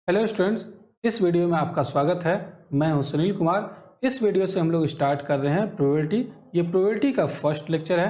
Hello students, इस video में आपका स्वागत है। मैं हूं सुनील कुमार। इस वीडियो से हम लोग स्टार्ट कर रहे हैं प्रोबेबिलिटी। ये प्रोबेबिलिटी का फर्स्ट लेक्चर है।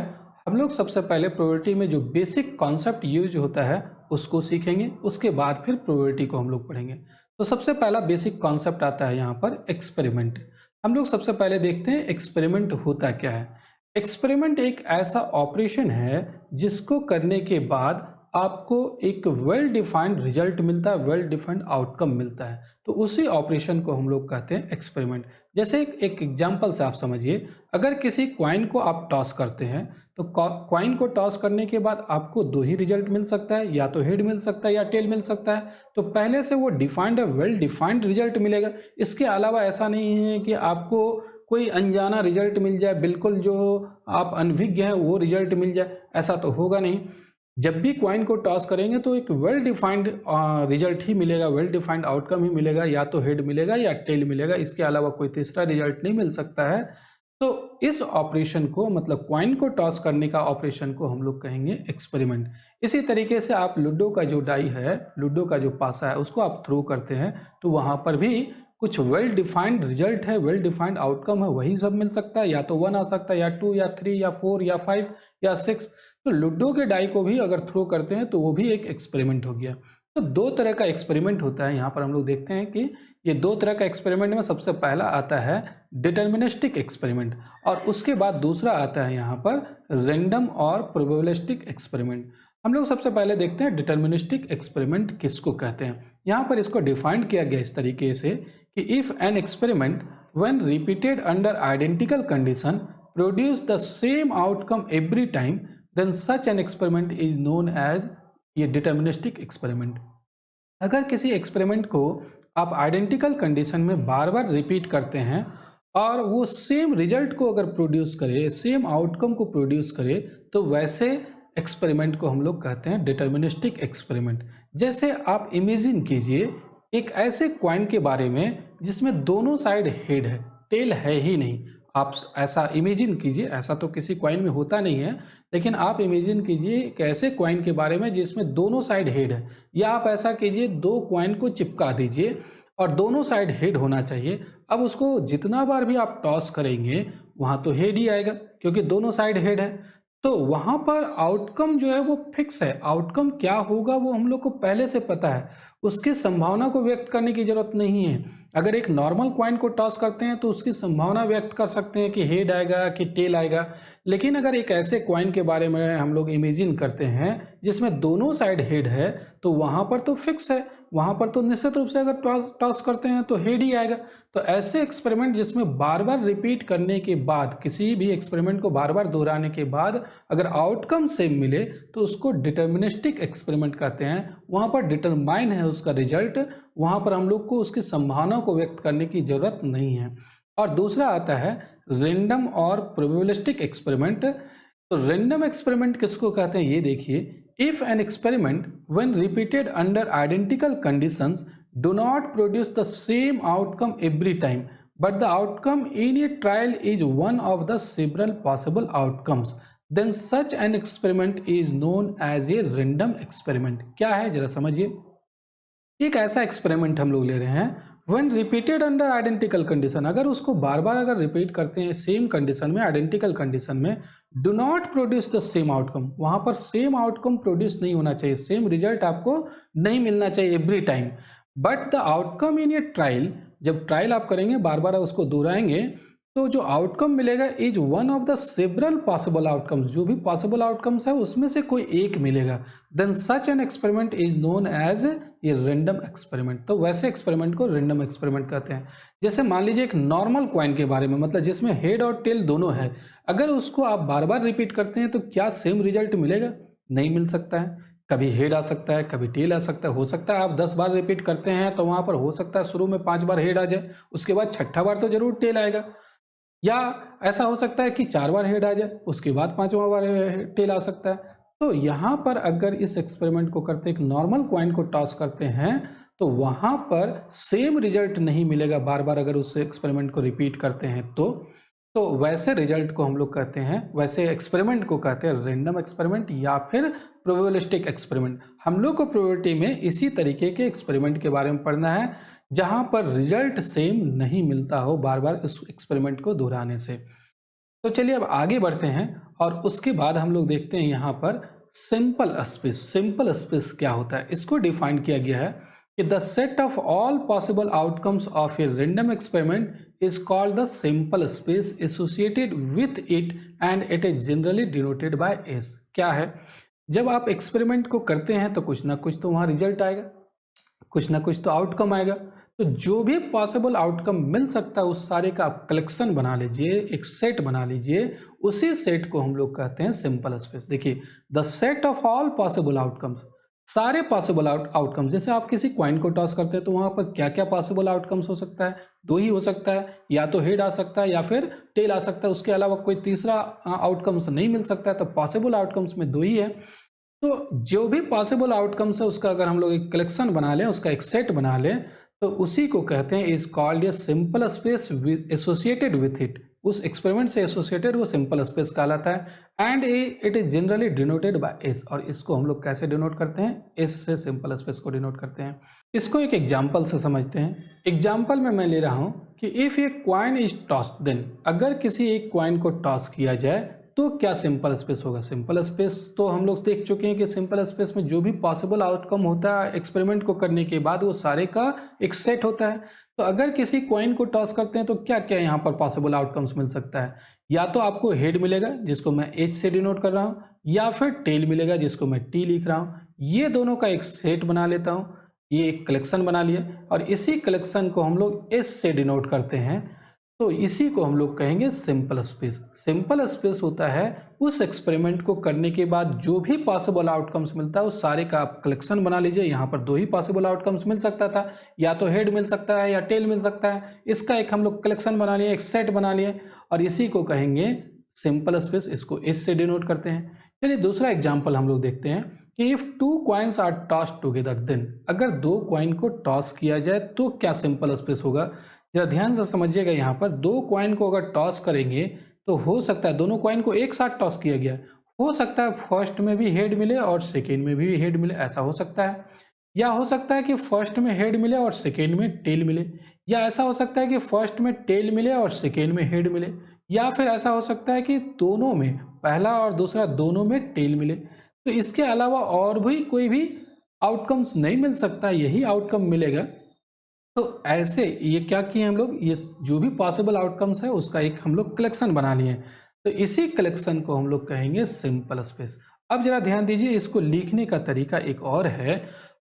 हम लोग सबसे पहले प्रोबेबिलिटी में जो बेसिक कॉन्सेप्ट यूज होता है उसको सीखेंगे, उसके बाद फिर प्रोबेबिलिटी को हम लोग पढ़ेंगे। तो सबसे पहला बेसिक कॉन्सेप्ट आता है यहाँ पर एक्सपेरिमेंट। हम लोग सबसे पहले देखते हैं एक्सपेरिमेंट होता क्या है। एक्सपेरिमेंट एक ऐसा ऑपरेशन है जिसको करने के बाद आपको एक वेल डिफाइंड रिजल्ट मिलता है, वेल डिफाइंड आउटकम मिलता है। तो उसी ऑपरेशन को हम लोग कहते हैं एक्सपेरिमेंट। जैसे एक एग्जांपल से आप समझिए, अगर किसी क्वाइन को आप टॉस करते हैं तो क्वाइन को टॉस करने के बाद आपको दो ही रिजल्ट मिल सकता है, या तो हेड मिल सकता है या टेल मिल सकता है। तो पहले से वो डिफाइंड है, वेल डिफाइंड रिजल्ट मिलेगा। इसके अलावा ऐसा नहीं है कि आपको कोई अनजाना रिजल्ट मिल जाए, बिल्कुल जो आप अनभिज्ञ हैं वो रिजल्ट मिल जाए, ऐसा तो होगा नहीं। जब भी क्वाइन को टॉस करेंगे तो एक वेल डिफाइंड रिजल्ट ही मिलेगा, वेल डिफाइंड आउटकम ही मिलेगा, या तो हेड मिलेगा या टेल मिलेगा। इसके अलावा कोई तीसरा रिजल्ट नहीं मिल सकता है। तो इस ऑपरेशन को, मतलब क्वाइन को टॉस करने का ऑपरेशन को हम लोग कहेंगे एक्सपेरिमेंट। इसी तरीके से आप लूडो का जो डाई है, लूडो का जो पासा है, उसको आप थ्रो करते हैं तो वहां पर भी कुछ वेल डिफाइंड रिजल्ट है, वेल डिफाइंड आउटकम है, वही सब मिल सकता है। या तो 1 आ सकता है, या 2 या 3 या 4 या 5 या 6। तो लूडो के डाई को भी अगर थ्रो करते हैं तो वो भी एक एक्सपेरिमेंट हो गया। तो दो तरह का एक्सपेरिमेंट होता है। यहाँ पर हम लोग देखते हैं कि ये दो तरह का एक्सपेरिमेंट में सबसे पहला आता है डिटर्मिनिस्टिक एक्सपेरिमेंट, और उसके बाद दूसरा आता है यहाँ पर रैंडम और प्रोबेबिलिस्टिक एक्सपेरिमेंट। हम लोग सबसे पहले देखते हैं डिटर्मिनिस्टिक एक्सपेरिमेंट किसको कहते हैं। यहाँ पर इसको डिफाइन किया गया इस तरीके से कि if an experiment when repeated under identical condition produce the same outcome every time, then such an experiment is known as ये डिटर्मिनिस्टिक एक्सपेरिमेंट। अगर किसी एक्सपेरिमेंट को आप आइडेंटिकल कंडीशन में बार बार रिपीट करते हैं और वो सेम रिजल्ट को अगर प्रोड्यूस करे, सेम आउटकम को प्रोड्यूस करे, तो वैसे एक्सपेरिमेंट को हम लोग कहते हैं डिटर्मिनिस्टिक एक्सपेरिमेंट। जैसे आप इमेजिन कीजिए एक ऐसे क्वाइन के बारे में जिसमें दोनों साइड हेड है, टेल है ही नहीं। आप ऐसा इमेजिन कीजिए, ऐसा तो किसी क्वाइन में होता नहीं है, लेकिन आप इमेजिन कीजिए एक ऐसे क्वाइन के बारे में जिसमें दोनों साइड हेड है। या आप ऐसा कीजिए, दो क्वाइन को चिपका दीजिए और दोनों साइड हेड होना चाहिए। अब उसको जितना बार भी आप टॉस करेंगे वहां तो हेड ही आएगा, क्योंकि दोनों साइड हेड है। तो वहां पर आउटकम जो है वो फिक्स है। आउटकम क्या होगा वो हम लोग को पहले से पता है, उसकी संभावना को व्यक्त करने की जरूरत नहीं है। अगर एक नॉर्मल क्वाइन को टॉस करते हैं तो उसकी संभावना व्यक्त कर सकते हैं कि हेड आएगा कि टेल आएगा। लेकिन अगर एक ऐसे क्वाइन के बारे में हम लोग इमेजिन करते हैं जिसमें दोनों साइड हेड है, तो वहां पर तो फिक्स है, वहां पर तो निश्चित रूप से अगर टॉस करते हैं तो हेड ही आएगा। तो ऐसे एक्सपेरिमेंट जिसमें बार बार रिपीट करने के बाद, किसी भी एक्सपेरिमेंट को बार बार दोहराने के बाद अगर आउटकम सेम मिले तो उसको डिटर्मिनिस्टिक एक्सपेरिमेंट कहते हैं। वहां पर डिटरमाइन है उसका रिजल्ट, वहां पर हम लोग को उसकी संभावना को व्यक्त करने की जरूरत नहीं है। और दूसरा आता है रैंडम और प्रोबेबिलिस्टिक एक्सपेरिमेंट। तो रैंडम एक्सपेरिमेंट किसको कहते हैं ये देखिए। If an experiment when repeated under identical conditions do not produce the same outcome every time, but the outcome in a trial is one of the several possible outcomes, then such an experiment is known as a random experiment. क्या है जरा समझिए। एक ऐसा experiment हम लोग ले रहे हैं, when repeated under identical condition, अगर उसको बार बार अगर रिपीट करते हैं सेम कंडीशन में, आइडेंटिकल कंडीशन में, do not produce the same outcome, वहां पर सेम आउटकम प्रोड्यूस नहीं होना चाहिए, सेम रिजल्ट आपको नहीं मिलना चाहिए every time, but the outcome in a trial, जब ट्रायल आप करेंगे बार बार उसको दोहराएंगे तो जो आउटकम मिलेगा is one of the several possible outcomes, जो भी पॉसिबल आउटकम्स है उसमें से कोई एक मिलेगा, then such an experiment is known as ये रैंडम एक्सपेरिमेंट। तो वैसे एक्सपेरिमेंट को रैंडम एक्सपेरिमेंट कहते हैं। जैसे मान लीजिए एक नॉर्मल क्वाइन के बारे में, मतलब जिसमें हेड और टेल दोनों है, अगर उसको आप बार बार रिपीट करते हैं तो क्या सेम रिजल्ट मिलेगा? नहीं मिल सकता है। कभी हेड आ सकता है, कभी टेल आ सकता है। हो सकता है आप 10 बार रिपीट करते हैं तो वहां पर हो सकता है शुरू में 5 बार हेड आ जाए, उसके बाद छठा बार तो जरूर टेल आएगा। या ऐसा हो सकता है कि 4 बार हेड आ जाए, उसके बाद 5वां बार टेल आ सकता है। तो यहाँ पर अगर इस एक्सपेरिमेंट को करते, एक नॉर्मल क्वाइन को टॉस करते हैं, तो वहां पर सेम रिजल्ट नहीं मिलेगा बार बार अगर उस एक्सपेरिमेंट को रिपीट करते हैं तो। तो वैसे रिजल्ट को हम लोग कहते हैं, वैसे एक्सपेरिमेंट को कहते हैं रैंडम एक्सपेरिमेंट या फिर प्रोबेबिलिस्टिक एक्सपेरिमेंट। हम लोग को प्रोबेबिलिटी में इसी तरीके के एक्सपेरिमेंट के बारे में पढ़ना है जहां पर रिजल्ट सेम नहीं मिलता हो बार बार उस एक्सपेरिमेंट को दोहराने से। तो चलिए अब आगे बढ़ते हैं और उसके बाद हम लोग देखते हैं यहाँ पर सिंपल स्पेस। सिंपल स्पेस क्या होता है, इसको डिफाइन किया गया है कि the set of all possible outcomes of A random experiment is called the simple space associated with it and it is generally denoted by S। क्या है, जब आप एक्सपेरिमेंट को करते हैं तो कुछ ना कुछ तो वहाँ रिजल्ट आएगा, कुछ ना कुछ तो आउटकम आएगा। तो जो भी पॉसिबल आउटकम मिल सकता है उस सारे का आप कलेक्शन बना लीजिए, एक सेट बना लीजिए, उसी सेट को हम लोग कहते हैं सिंपल स्पेस। देखिए, the set of all possible outcomes, सारे पॉसिबल आउटकम्स। जैसे आप किसी कॉइन को टॉस करते हैं तो वहां पर क्या क्या पॉसिबल आउटकम्स हो सकता है, दो ही हो सकता है, या तो हेड आ सकता है या फिर टेल आ सकता है, उसके अलावा कोई तीसरा आउटकम्स नहीं मिल सकता है। तो पॉसिबल आउटकम्स में दो ही है। तो जो भी पॉसिबल आउटकम्स है उसका अगर हम लोग एक कलेक्शन बना लें, उसका एक सेट बना लें, तो उसी को कहते हैं is called a simple space associated with it. उस एक्सपेरिमेंट से एसोसिएटेड वो सिंपल स्पेस कहलाता है। And it is generally denoted by S. और इसको हम लोग कैसे डिनोट करते हैं, एस से सिंपल स्पेस को डिनोट करते हैं। इसको एक एग्जाम्पल से समझते हैं। एग्जाम्पल में मैं ले रहा हूं कि if a coin is tossed, then अगर किसी एक क्वाइन को टॉस किया जाए तो क्या सिंपल स्पेस होगा। सिंपल स्पेस तो हम लोग देख चुके हैं कि सिंपल स्पेस में जो भी पॉसिबल आउटकम होता है एक्सपेरिमेंट को करने के बाद वो सारे का एक सेट होता है। तो अगर किसी कॉइन को टॉस करते हैं तो क्या क्या यहाँ पर पॉसिबल आउटकम्स मिल सकता है, या तो आपको हेड मिलेगा जिसको मैं एच से डिनोट कर रहा हूँ, या फिर टेल मिलेगा जिसको मैं टी लिख रहा हूँ। ये दोनों का एक सेट बना लेता हूँ, ये एक कलेक्शन बना लिया, और इसी कलेक्शन को हम लोग एस से डिनोट करते हैं। तो इसी को हम लोग कहेंगे सिंपल स्पेस। सिंपल स्पेस होता है उस एक्सपेरिमेंट को करने के बाद जो भी पॉसिबल आउटकम्स मिलता है उस सारे का आप कलेक्शन बना लीजिए। यहाँ पर दो ही पॉसिबल आउटकम्स मिल सकता था, या तो हेड मिल सकता है या टेल मिल सकता है। इसका एक हम लोग कलेक्शन बना लिए, एक सेट बना लिए, और इसी को कहेंगे सिंपल स्पेस। इसको एस से डिनोट करते हैं। चलिए दूसरा एग्जाम्पल हम लोग देखते हैं कि if two coins are tossed together, then अगर दो क्वाइन को टॉस किया जाए तो क्या सिंपल स्पेस होगा। जरा ध्यान से समझिएगा, यहाँ पर दो क्वाइन को अगर टॉस करेंगे तो हो सकता है दोनों क्वाइन को एक साथ टॉस किया गया, हो सकता है फर्स्ट में भी हेड मिले और सेकेंड में भी हेड मिले, ऐसा हो सकता है। या हो सकता है कि फर्स्ट में हेड मिले और सेकेंड में टेल मिले, या ऐसा हो सकता है कि फर्स्ट में टेल मिले और सेकेंड में हेड मिले, या फिर ऐसा हो सकता है कि दोनों में, पहला और दूसरा दोनों में टेल मिले। तो इसके अलावा और भी कोई भी आउटकम्स नहीं मिल सकता, यही आउटकम मिलेगा। तो ऐसे ये क्या किए हम लोग, ये जो भी पॉसिबल आउटकम्स है उसका एक हम लोग कलेक्शन बना लिए। तो इसी कलेक्शन को हम लोग कहेंगे सिंपल स्पेस। अब जरा ध्यान दीजिए, इसको लिखने का तरीका एक और है।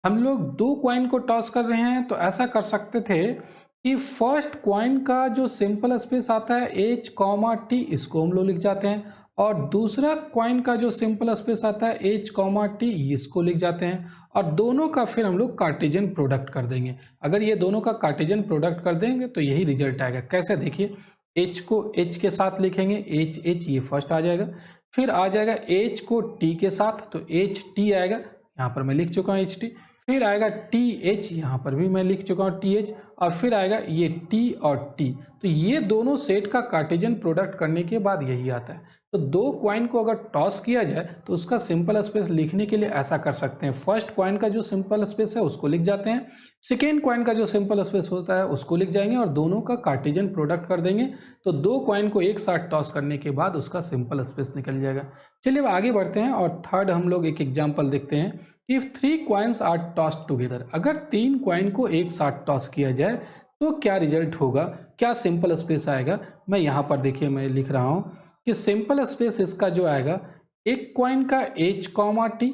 हम लोग दो क्वाइन को टॉस कर रहे हैं तो ऐसा कर सकते थे कि फर्स्ट क्वाइन का जो सिंपल स्पेस आता है एच कॉमा टी, इसको हम लोग लिख जाते हैं, और दूसरा क्वाइन का जो सिंपल स्पेस आता है एच कॉमा टी, इसको लिख जाते हैं, और दोनों का फिर हम लोग कार्टेशियन प्रोडक्ट कर देंगे। अगर ये दोनों का कार्टेशियन प्रोडक्ट कर देंगे तो यही रिजल्ट आएगा। कैसे, देखिए, एच को एच के साथ लिखेंगे, एच एच ये फर्स्ट आ जाएगा, फिर आ जाएगा एच को टी के साथ तो एच टी आएगा, यहाँ पर मैं लिख चुका हूँ एच टी, फिर आएगा टी एच, यहाँ पर भी मैं लिख चुका हूँ टी एच, और फिर आएगा ये टी और टी। तो ये दोनों सेट का कार्टेशियन प्रोडक्ट करने के बाद यही आता है। तो दो क्वाइन को अगर टॉस किया जाए तो उसका सिंपल स्पेस लिखने के लिए ऐसा कर सकते हैं, फर्स्ट क्वाइन का जो सिंपल स्पेस है उसको लिख जाते हैं, सेकेंड क्वाइन का जो सिंपल स्पेस होता है उसको लिख जाएंगे, और दोनों का कार्टेशियन प्रोडक्ट कर देंगे। तो दो क्वाइन को एक साथ टॉस करने के बाद उसका सिंपल स्पेस निकल जाएगा। चलिए अब आगे बढ़ते हैं और थर्ड हम लोग एक एग्जाम्पल देखते हैं। If three coins are tossed together, अगर तीन क्वाइन को एक साथ टॉस किया जाए तो क्या रिजल्ट होगा, क्या सिंपल स्पेस आएगा। मैं यहाँ पर देखिए मैं लिख रहा हूँ कि सिंपल स्पेस इसका जो आएगा, एक क्वाइन का एच कॉमा टी,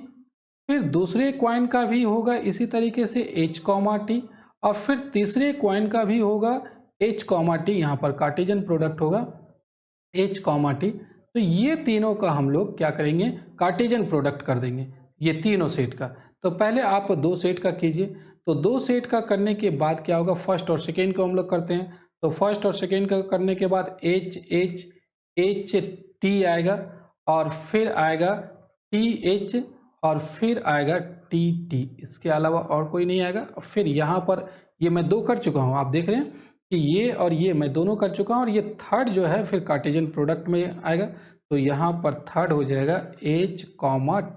फिर दूसरे क्वाइन का भी होगा इसी तरीके से एच कॉमा टी, और फिर तीसरे क्वाइन का भी होगा एच कॉमा टी, यहाँ पर कार्टेशियन प्रोडक्ट होगा एच कॉमा टी। तो ये तीनों का हम लोग क्या करेंगे, कार्टेशियन प्रोडक्ट कर देंगे ये तीनों सेट का। तो पहले आप दो सेट का कीजिए। तो दो सेट का करने के बाद क्या होगा, फर्स्ट और सेकेंड को हम लोग करते हैं। तो फर्स्ट और सेकेंड का करने के बाद एच एच एच टी आएगा, और फिर आएगा टी एच, और फिर आएगा टी टी, इसके अलावा और कोई नहीं आएगा। फिर यहाँ पर ये मैं दो कर चुका हूँ, आप देख रहे हैं। कि ये और ये मैं दोनों कर चुका हूँ और ये थर्ड जो है फिर कार्टेशियन प्रोडक्ट में आएगा, तो यहाँ पर थर्ड हो जाएगा H,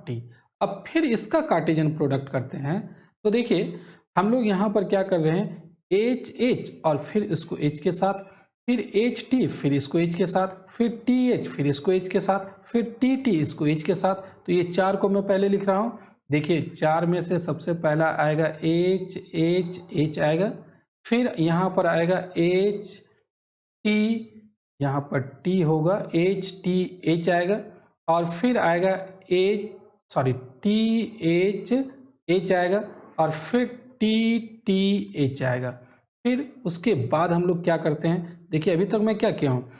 T। अब फिर इसका कार्टेशियन प्रोडक्ट करते हैं, तो देखिए हम लोग यहाँ पर क्या कर रहे हैं, H और फिर इसको H के साथ, फिर HT फिर इसको H के साथ, फिर TH फिर इसको H के साथ, फिर TT इसको H के साथ। तो ये चार को मैं पहले लिख रहा हूँ। देखिए चार में से सबसे पहला आएगा H आएगा, फिर यहाँ पर आएगा HT, यहाँ पर T होगा, HTH आएगा, और फिर आएगा TH आएगा, और फिर TTH आएगा। फिर उसके बाद हम लोग क्या करते हैं, देखिए अभी तक मैं क्या किया हूँ,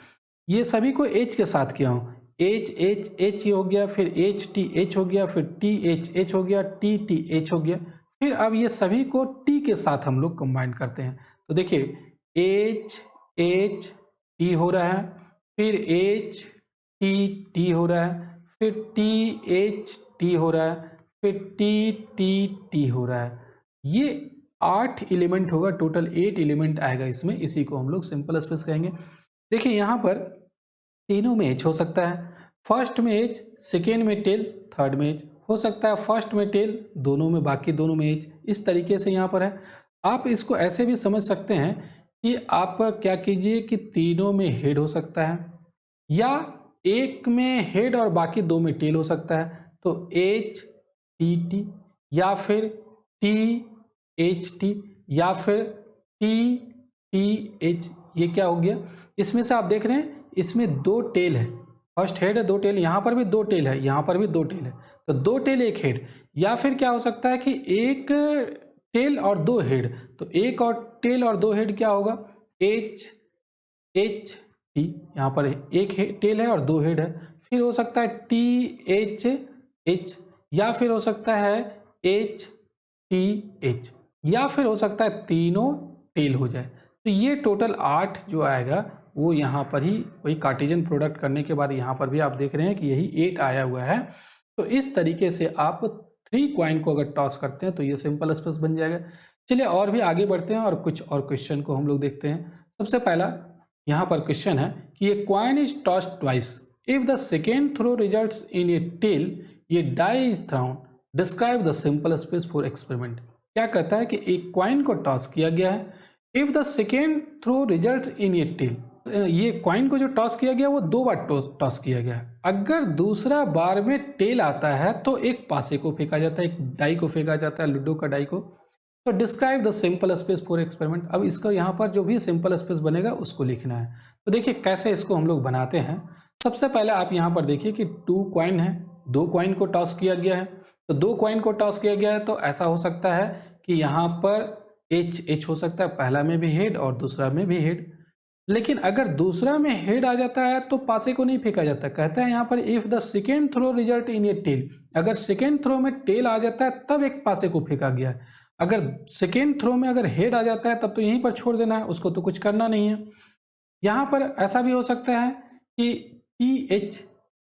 ये सभी को H के साथ किया हूँ, H हो गया, फिर HTH हो गया, फिर THH हो गया, TTH हो गया। फिर अब ये सभी को T के साथ हम लोग कंबाइन करते हैं, तो देखिए HT हो रहा है, फिर HTT हो रहा है, फिर THT हो रहा है, फिर TTT हो रहा है। ये 8 एलिमेंट होगा, टोटल 8 एलिमेंट आएगा इसमें, इसी को हम लोग सिंपल स्पेस कहेंगे। देखिए यहाँ पर तीनों में H हो सकता है, फर्स्ट में H, सेकेंड में टेल, थर्ड में H हो सकता है, फर्स्ट में टेल, दोनों में, बाकी दोनों में H। इस तरीके से यहाँ पर है। आप इसको ऐसे भी समझ सकते हैं कि आप क्या कीजिए कि तीनों में हेड हो सकता है, या एक में हेड और बाकी दो में टेल हो सकता है, तो HTT, या फिर THT, या फिर TTH। ये क्या हो गया, इसमें से आप देख रहे हैं इसमें दो टेल है, फर्स्ट हेड है, दो टेल, यहाँ पर भी दो टेल है, यहाँ पर भी दो टेल है, तो दो टेल एक हेड। या फिर क्या हो सकता है कि एक टेल और दो हेड, तो एक और टेल और दो हेड क्या होगा, HT, यहाँ पर एक टेल है और दो हेड है। फिर हो सकता है THH, या फिर हो सकता है HTH, या फिर हो सकता है तीनों टेल हो जाए। तो ये टोटल 8 जो आएगा वो यहाँ पर ही वही कार्टेशियन प्रोडक्ट करने के बाद यहाँ पर भी आप देख रहे हैं कि यही 8 आया हुआ है। तो इस तरीके से आप 3 कॉइन को अगर टॉस करते हैं तो ये सिंपल स्पेस बन जाएगा। चलिए और भी आगे बढ़ते हैं और कुछ और क्वेश्चन को हम लोग देखते हैं। सबसे पहला यहाँ पर क्वेश्चन है कि ये coin is tossed twice, if the second throw results in a tail, ये die is thrown, describe the sample space for experiment. क्या कहता है कि एक कॉइन को टॉस किया गया है, if the second throw result in a tail, ये कॉइन को जो टॉस किया गया वो 2 बार टॉस किया गया है। अगर दूसरा बार में टेल आता है तो एक पासे को फेंका जाता है, एक डाई को फेंका जाता है, लूडो का डाई को। तो describe the sample space for experiment. अब इसको यहाँ पर जो भी सिंपल स्पेस बनेगा उसको लिखना है। तो देखिए कैसे इसको हम लोग बनाते हैं। सबसे पहले आप यहाँ पर देखिए कि 2 कॉइन है, 2 कॉइन को टॉस किया गया है, तो 2 कॉइन को टॉस किया गया है तो ऐसा हो सकता है कि यहाँ पर H हो सकता है, पहला में भी हेड और दूसरा में भी हेड। लेकिन अगर दूसरा में हेड आ जाता है तो पासे को नहीं फेंका जाता। कहता है यहाँ पर if the second throw result in a tail, अगर सेकेंड थ्रो में टेल आ जाता है तब एक पासे को फेंका गया है। अगर सेकेंड थ्रो में अगर हेड आ जाता है तब तो यहीं पर छोड़ देना है, उसको तो कुछ करना नहीं है। यहाँ पर ऐसा भी हो सकता है कि TH,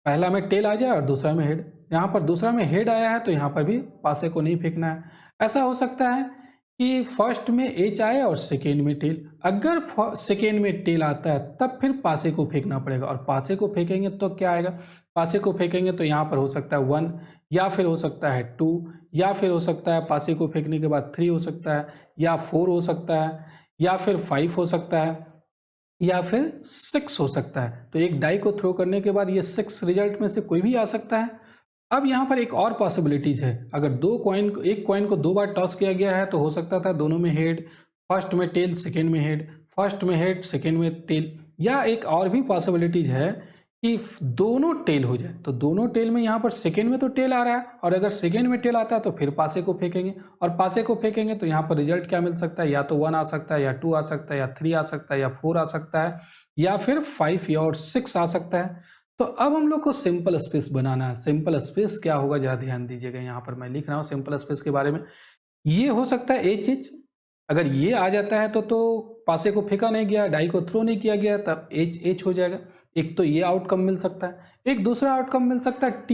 पहला में टेल आ जाए और दूसरा में हेड, यहाँ पर दूसरा में हेड आया है तो यहाँ पर भी पासे को नहीं फेंकना है। ऐसा हो सकता है कि फर्स्ट में H आए और सेकेंड में टेल, अगर सेकेंड में टेल आता है तब फिर पासे को फेंकना पड़ेगा, और पासे को फेंकेंगे तो क्या आएगा, पासे को फेंकेंगे तो यहाँ पर हो सकता है 1, या फिर हो सकता है 2, या फिर हो सकता है पासे को फेंकने के बाद 3 हो सकता है, या 4 हो सकता है, या फिर 5 हो सकता है, या फिर 6 हो सकता है। तो एक डाई को थ्रो करने के बाद ये 6 रिजल्ट में से कोई भी आ सकता है। अब यहाँ पर एक और पॉसिबिलिटीज है, अगर एक कॉइन को 2 बार टॉस किया गया है तो हो सकता था दोनों में हेड, फर्स्ट में टेल सेकेंड में हेड, फर्स्ट में हेड सेकेंड में टेल, या एक और भी पॉसिबिलिटीज है कि दोनों टेल हो जाए। तो दोनों टेल में यहाँ पर सेकेंड में तो टेल आ रहा है, और अगर सेकेंड में टेल आता है तो फिर पासे को फेंकेंगे, और पासे को फेंकेंगे तो यहाँ पर रिजल्ट क्या मिल सकता है, या तो 1 आ सकता है, या 2 आ सकता है, या 3 आ सकता है, या 4 आ सकता है, या फिर 5 या और 6 आ सकता है। तो अब हम लोग को सिंपल स्पेस बनाना है। सिंपल स्पेस क्या होगा जरा ध्यान दीजिएगा, यहाँ पर मैं लिख रहा हूँ सिंपल स्पेस के बारे में। ये हो सकता है HH, अगर ये आ जाता है तो पासे को फेंका नहीं गया, डाई को थ्रो नहीं किया गया, तब HH हो जाएगा। एक तो ये आउटकम मिल सकता है। एक दूसरा आउटकम मिल सकता है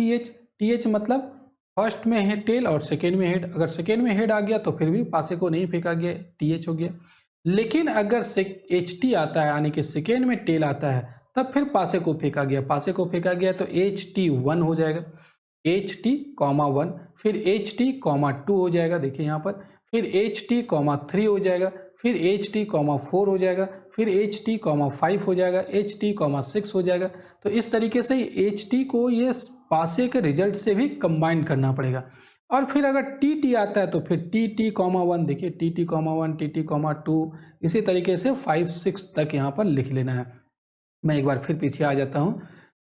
TH मतलब फर्स्ट में है टेल और सेकेंड में हेड, अगर सेकेंड में हेड आ गया तो फिर भी पासे को नहीं फेंका गया, TH हो गया। लेकिन अगर एच टी आता है यानी कि सेकेंड में टेल आता है तब फिर पासे को फेंका गया, पासे को फेंका गया तो एच टी वन हो जाएगा, एच टी कॉमा वन, फिर एच टी कॉमा टू हो जाएगा, देखिए यहाँ पर, फिर एच टी कॉमा थ्री हो जाएगा, फिर एच टी कॉमा फोर हो जाएगा, फिर एच टी कॉमा फाइव हो जाएगा, एच टी कॉमा सिक्स हो जाएगा। तो इस तरीके से एच टी को ये पासे के रिजल्ट से भी कंबाइन करना पड़ेगा। और फिर अगर टी टी आता है तो फिर टी टी कॉमा वन, देखिए T T comma one, T T comma two, इसी तरीके से 5 6 तक यहाँ पर लिख लेना है। मैं एक बार फिर पीछे आ जाता हूँ।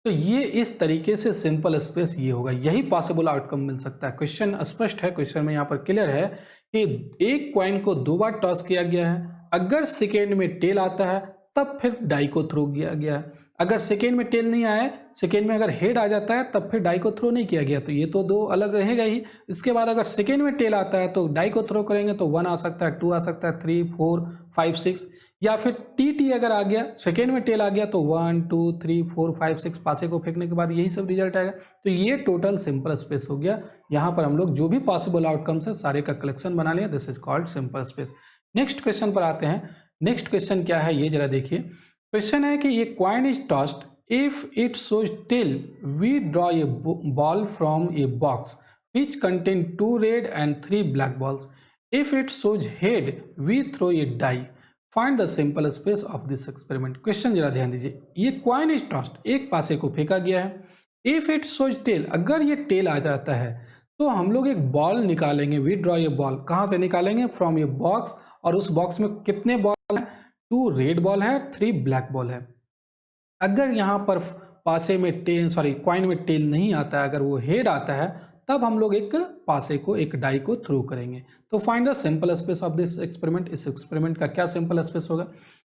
तो ये इस तरीके से सिंपल स्पेस ये होगा, यही पॉसिबल आउटकम मिल सकता है। क्वेश्चन स्पष्ट है, क्वेश्चन में यहाँ पर क्लियर है कि एक कॉइन को 2 बार टॉस किया गया है, अगर सेकेंड में टेल आता है तब फिर डाई को थ्रो किया गया है, अगर सेकेंड में टेल नहीं आया, सेकेंड में अगर हेड आ जाता है तब फिर डाई को थ्रो नहीं किया गया, तो ये तो 2 अलग रहेगा ही। इसके बाद अगर सेकेंड में टेल आता है तो डाई को थ्रो करेंगे तो 1 आ सकता है, 2 आ सकता है, 3 4 5 6, या फिर टी टी अगर आ गया, सेकेंड में टेल आ गया तो 1 2 3 4 5 6, पासे को फेंकने के बाद यही सब रिजल्ट आएगा। तो ये टोटल सिंपल स्पेस हो गया। यहाँ पर हम लोग जो भी पॉसिबल आउटकम्स है सारे का कलेक्शन बना लिया, this is called simple space. Next question पर आते हैं। नेक्स्ट क्वेश्चन क्या है ये जरा देखिए। क्वेश्चन है कि ये coin is tossed, if it shows tail we draw a ball from a box which contain 2 red and 3 black balls. If it shows head we throw a die. Find the simple space of this experiment. Question जरा ध्यान दीजिए, ये coin is tossed, एक पासे को फेंका गया है, इफ इट shows tail, अगर ये टेल आ जाता है तो हम लोग एक बॉल निकालेंगे, वी ड्रॉ ए बॉल, कहाँ से निकालेंगे, फ्रॉम ए बॉक्स, और उस बॉक्स में कितने बॉल है, 2 रेड बॉल है, 3 ब्लैक बॉल है। अगर यहाँ पर पासे में टेल, सॉरी कॉइन में टेल नहीं आता है, अगर वो हेड आता है तब हम लोग एक पासे को, एक डाई को थ्रो करेंगे। तो find the sample space of this experiment. इस एक्सपेरिमेंट का क्या सिंपल स्पेस होगा,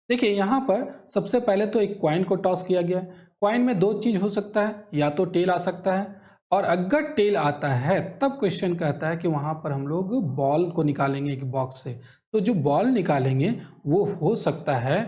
देखिए यहाँ पर सबसे पहले तो एक कॉइन को टॉस किया गया है, कॉइन में 2 चीज हो सकता है, या तो टेल आ सकता है, और अगर टेल आता है तब क्वेश्चन कहता है कि वहां पर हम लोग बॉल को निकालेंगे एक बॉक्स से। तो जो बॉल निकालेंगे वो हो सकता है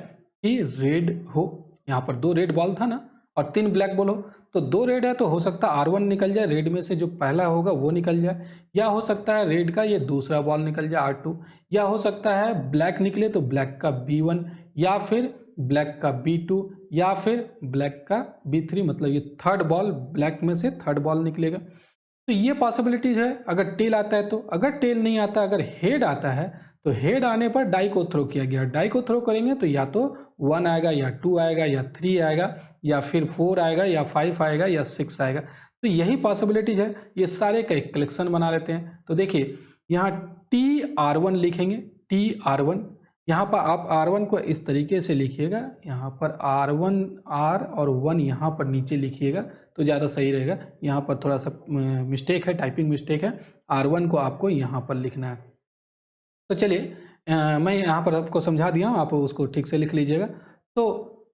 कि रेड हो, यहाँ पर 2 रेड बॉल था ना और 3 ब्लैक बॉल हो, तो 2 रेड है तो हो सकता है R1 निकल जाए, रेड में से जो पहला होगा वो निकल जाए, या हो सकता है रेड का ये दूसरा बॉल निकल जाए R2, या हो सकता है ब्लैक निकले तो ब्लैक का B1, या फिर ब्लैक का B2, या फिर ब्लैक का B3, मतलब ये थर्ड बॉल, ब्लैक में से थर्ड बॉल निकलेगा। तो ये पॉसिबिलिटीज है अगर टेल आता है तो। अगर टेल नहीं आता, अगर हेड आता है तो हेड आने पर डाई को थ्रो किया गया, डाई को थ्रो करेंगे तो या तो 1 आएगा, या 2 आएगा, या 3 आएगा, या फिर 4 आएगा, या 5 आएगा, या 6 आएगा। तो यही पॉसिबिलिटीज है, ये सारे का एक कलेक्शन बना लेते हैं। तो देखिए यहाँ TR1 लिखेंगे, TR1, यहाँ पर आप R1 को इस तरीके से लिखिएगा, यहाँ पर R1 R और 1 यहाँ पर नीचे लिखिएगा तो ज़्यादा सही रहेगा। यहाँ पर थोड़ा सा मिस्टेक है, टाइपिंग मिस्टेक है, R1 को आपको यहाँ पर लिखना है। तो चलिए मैं यहाँ पर आपको समझा दिया हूँ, आप उसको ठीक से लिख लीजिएगा। तो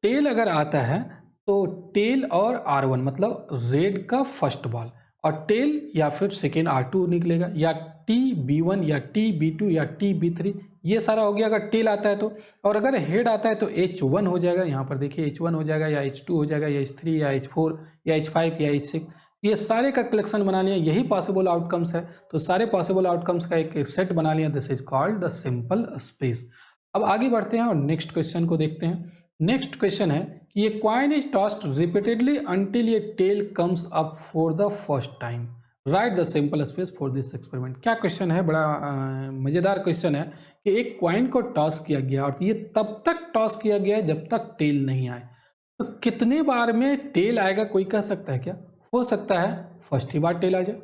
टेल अगर आता है तो टेल और R1 मतलब रेड का फर्स्ट बॉल, और टेल या फिर सेकेंड R2 निकलेगा, या TB1 या TB2 या TB3, ये सारा हो गया अगर टेल आता है तो। और अगर हेड आता है तो H1 हो जाएगा, यहाँ पर देखिए H1 हो जाएगा, या H2 हो जाएगा, या H3 या H4 या H5 या H6, ये सारे का कलेक्शन बना लिया, यही पॉसिबल आउटकम्स है। तो सारे पॉसिबल आउटकम्स का एक सेट बना लिया, this is called the sample space. अब आगे बढ़ते हैं और नेक्स्ट क्वेश्चन को देखते हैं। नेक्स्ट क्वेश्चन है कि ये coin is tossed repeatedly until ये tail comes up for the first time, write the sample space for this experiment. क्या क्वेश्चन है, बड़ा मजेदार क्वेश्चन है कि एक कॉइन को टॉस किया गया और ये तब तक टॉस किया गया जब तक टेल नहीं आए। तो कितने बार में टेल आएगा कोई कह सकता है क्या? हो सकता है फर्स्ट ही बार टेल आ जाए,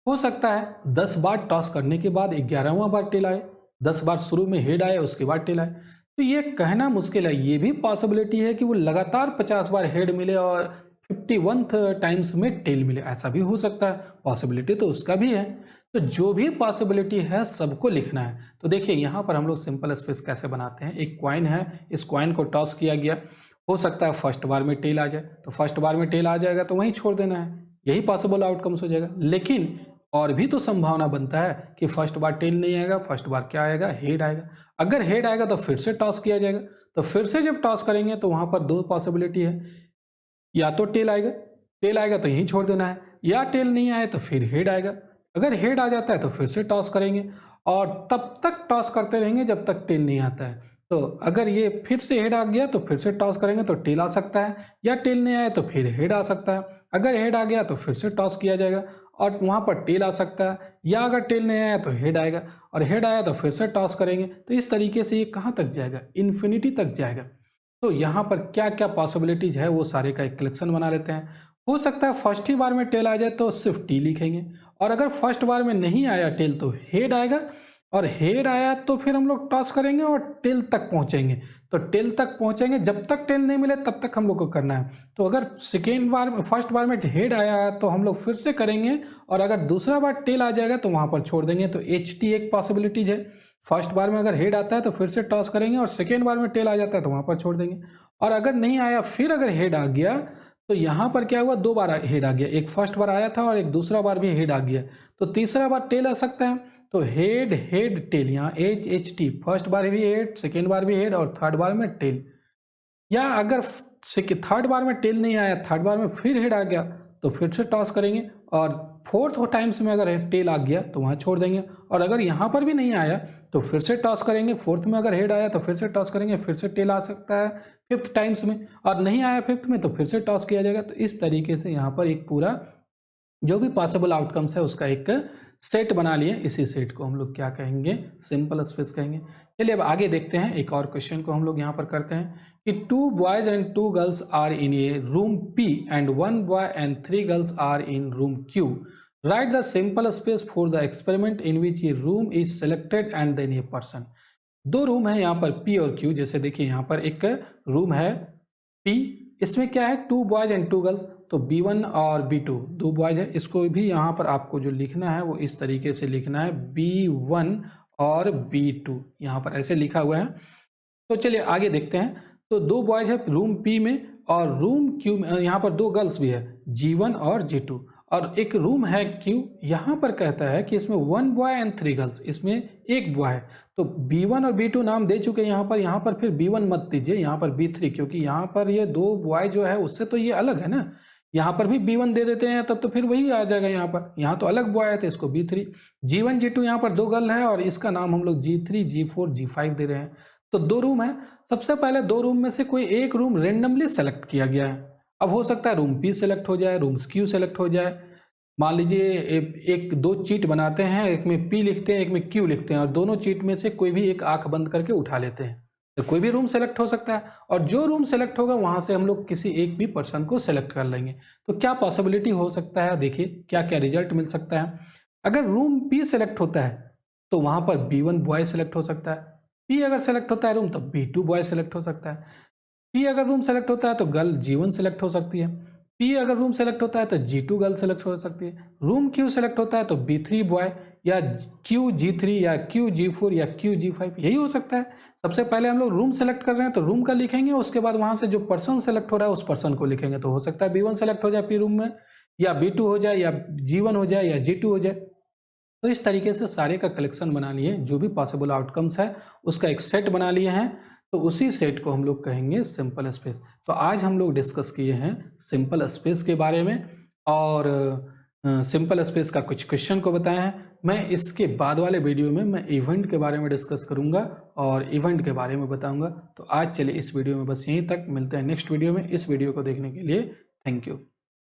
हो सकता है 10 बार टॉस करने के बाद 11वां बार टेल आए, 10 बार शुरू में हेड आए उसके बाद टेल आए। तो ये कहना मुश्किल है। ये भी पॉसिबिलिटी है कि वो लगातार 50 बार हेड मिले और 51 टाइम्स में टेल मिले, ऐसा भी हो सकता है, पॉसिबिलिटी तो उसका भी है। तो जो भी पॉसिबिलिटी है सबको लिखना है। तो देखिए यहाँ पर हम लोग सिंपल स्पेस कैसे बनाते हैं। एक कॉइन है, इस कॉइन को टॉस किया गया, हो सकता है फर्स्ट बार में टेल आ जाए, तो फर्स्ट बार में टेल आ जाएगा तो वहीं छोड़ देना है, यही पॉसिबल आउटकम्स हो जाएगा। लेकिन और भी तो संभावना बनता है कि फर्स्ट बार टेल नहीं आएगा, फर्स्ट बार क्या आएगा, हेड आएगा। अगर हेड आएगा तो फिर से टॉस किया जाएगा, तो फिर से जब टॉस करेंगे तो वहां पर 2 पॉसिबिलिटी है, या तो टेल आएगा तो यहीं छोड़ देना है, या टेल नहीं आए तो फिर हेड आएगा। अगर हेड आ जाता है तो फिर से टॉस करेंगे और तब तक टॉस करते रहेंगे जब तक टेल नहीं आता है। तो अगर ये फिर से हेड आ गया तो फिर से टॉस करेंगे तो टेल आ सकता है, या टेल नहीं आया तो फिर हेड आ सकता है। अगर हेड आ गया तो फिर से टॉस किया जाएगा और वहाँ पर टेल आ सकता है, या अगर टेल नहीं आया तो हेड आएगा, और हेड आया तो फिर से टॉस करेंगे। तो इस तरीके से ये कहाँ तक जाएगा, इन्फिनिटी तक जाएगा। तो यहाँ पर क्या क्या पॉसिबिलिटीज है वो सारे का एक कलेक्शन बना लेते हैं। हो सकता है फर्स्ट ही बार में टेल आ जाए तो सिर्फ टी लिखेंगे, और अगर फर्स्ट बार में नहीं आया टेल तो हेड आएगा, और हेड आया तो फिर हम लोग टॉस करेंगे और टेल तक पहुंचेंगे। तो टेल तक पहुंचेंगे, जब तक टेल नहीं मिले तब तक हम लोग को करना है। तो अगर फर्स्ट बार में हेड आया तो हम लोग फिर से करेंगे, और अगर दूसरा बार टेल आ जाएगा तो वहां पर छोड़ देंगे। तो HT एक पॉसिबिलिटीज है। फर्स्ट बार में अगर हेड आता है तो फिर से टॉस करेंगे, और सेकेंड बार में टेल आ जाता है तो वहां पर छोड़ देंगे। और अगर नहीं आया फिर अगर हेड आ गया तो यहाँ पर क्या हुआ, 2 बार हेड आ गया, एक फर्स्ट बार आया था और एक दूसरा बार भी हेड आ गया, तो तीसरा बार टेल आ सकता है। तो हेड हेड टेल, यहाँ HT, फर्स्ट बार भी हेड, सेकेंड बार भी हेड, और थर्ड बार में टेल। या अगर थर्ड बार में टेल नहीं आया, थर्ड बार में फिर हेड आ गया तो फिर से टॉस करेंगे, और फोर्थ टाइम्स में अगर टेल आ गया तो वहाँ छोड़ देंगे। और अगर यहाँ पर भी नहीं आया तो फिर से टॉस करेंगे, फोर्थ में अगर हेड आया तो फिर से टॉस करेंगे, फिर से टेल आ सकता है फिफ्थ टाइम्स में, और नहीं आया फिफ्थ में तो फिर से टॉस किया जाएगा। तो इस तरीके से यहाँ पर एक पूरा जो भी पॉसिबल आउटकम्स है उसका एक सेट बना लिए। इसी सेट को हम लोग क्या कहेंगे, सिंपल स्पेस कहेंगे। चलिए अब आगे देखते हैं, एक और क्वेश्चन को हम लोग यहाँ पर करते हैं कि 2 boys and 2 girls are in a room P and 1 boy and 3 girls are in room Q. Write the simple space for the experiment in which a room is selected and then a person. 2 room है यहाँ पर P और Q। जैसे देखिए यहाँ पर एक room है P, इसमें क्या है 2 boys and 2 girls, तो B1 और B2 2 बॉयज है। इसको भी यहाँ पर आपको जो लिखना है वो इस तरीके से लिखना है, B1 और B2, यहाँ पर ऐसे लिखा हुआ है। तो चलिए आगे देखते हैं। तो 2 बॉयज है रूम P में, और रूम Q में यहाँ पर 2 गर्ल्स भी है, G1 और G2, और एक रूम है Q। यहाँ पर कहता है कि इसमें 1 बॉय एंड 3 गर्ल्स, इसमें एक बॉय है। तो B1 और B2 नाम दे चुके हैं यहाँ पर फिर B1 मत दीजिए, यहाँ पर B3, क्योंकि यहाँ पर ये 2 बॉय जो है उससे तो ये अलग है ना। यहाँ पर भी B1 दे देते हैं तब तो फिर वही आ जाएगा, यहाँ तो अलग बॉय है तो इसको B3। G1 G2 यहाँ पर 2 गर्ल है और इसका नाम हम लोग G3 G4 G5 दे रहे हैं। तो 2 रूम है। सबसे पहले 2 रूम में से कोई एक रूम रेंडमली सेलेक्ट किया गया है। अब हो सकता है रूम P सेलेक्ट हो जाए, रूम Q सेलेक्ट हो जाए। मान लीजिए एक 2 चीट बनाते हैं, एक में P लिखते हैं, एक में Q लिखते हैं, और दोनों चीट में से कोई भी एक आंख बंद करके उठा लेते हैं, तो कोई भी रूम सेलेक्ट हो सकता है। और जो रूम सेलेक्ट होगा वहां से हम लोग किसी एक भी पर्सन को सेलेक्ट कर लेंगे। तो क्या पॉसिबिलिटी हो सकता है, देखिए क्या क्या रिजल्ट मिल सकता है। अगर रूम P सेलेक्ट होता है तो वहां पर B1 बॉय सेलेक्ट हो सकता है। P अगर सेलेक्ट होता है रूम तो B2 बॉय सेलेक्ट हो सकता है। P अगर रूम सेलेक्ट होता है तो गर्ल G1 सेलेक्ट हो सकती है। P अगर रूम सेलेक्ट होता है तो G2 गर्ल सेलेक्ट हो सकती है। रूम Q सेलेक्ट होता है तो B3 बॉय, या Q G3, या Q G4, या Q G5, यही हो सकता है। सबसे पहले हम लोग रूम सेलेक्ट कर रहे हैं तो रूम का लिखेंगे, उसके बाद वहां से जो पर्सन सेलेक्ट हो रहा है उस पर्सन को लिखेंगे। तो हो सकता है B1 सेलेक्ट हो जाए P रूम में, या B2 हो जाए, या G1 हो जाए, या G2 हो जाए। तो इस तरीके से सारे का कलेक्शन बना लिए, जो भी पॉसिबल आउटकम्स है उसका एक सेट बना लिए हैं। तो उसी सेट को हम लोग कहेंगे सिंपल स्पेस। तो आज हम लोग डिस्कस किए हैं सिंपल स्पेस के बारे में, और सिंपल स्पेस का कुछ क्वेश्चन को बताया है। मैं इसके बाद वाले वीडियो में मैं इवेंट के बारे में डिस्कस करूंगा और इवेंट के बारे में बताऊंगा। तो आज चलिए इस वीडियो में बस यहीं तक, मिलते हैं नेक्स्ट वीडियो में। इस वीडियो को देखने के लिए थैंक यू।